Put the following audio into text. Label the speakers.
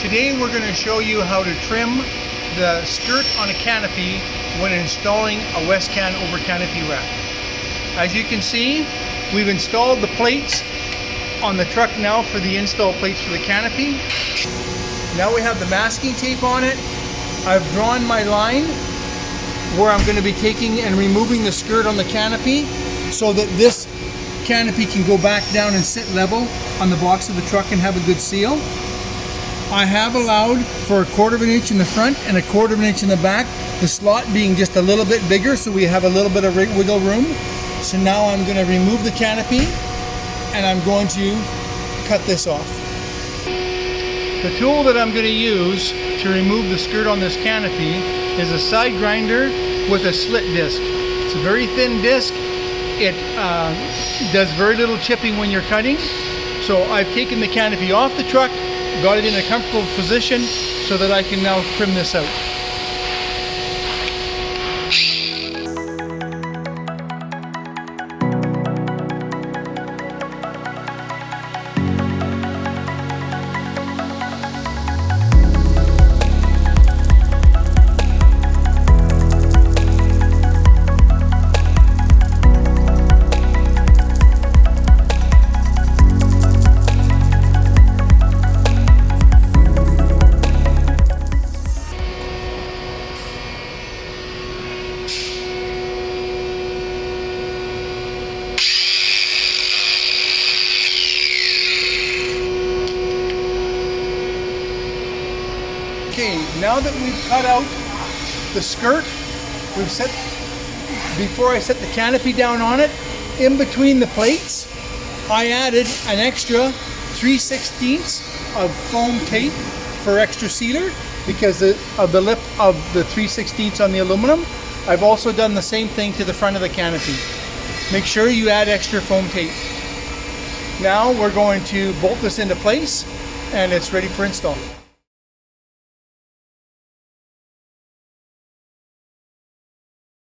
Speaker 1: Today we're going to show you how to trim the skirt on a canopy when installing a Westcan Over-Canopy rack. As you can see, we've installed the plates on the truck now for the install plates for the canopy. Now we have the masking tape on it. I've drawn my line where I'm going to be taking and removing the skirt on the canopy so that this canopy can go back down and sit level on the box of the truck and have a good seal. I have allowed for 1/4 of an inch in the front and 1/4 of an inch in the back, the slot being just a little bit bigger so we have a little bit of wiggle room. So now I'm going to remove the canopy and I'm going to cut this off. The tool that I'm going to use to remove the skirt on this canopy is a side grinder with a slit disc. It's a very thin disc. It does very little chipping when you're cutting. So I've taken the canopy off the truck, got it in a comfortable position so that I can now trim this out. Okay, now that we've cut out the skirt, before I set the canopy down on it, in between the plates, I added an extra 3/16 of foam tape for extra sealer because of the lip of the 3/16 on the aluminum. I've also done the same thing to the front of the canopy. Make sure you add extra foam tape. Now we're going to bolt this into place and it's ready for install.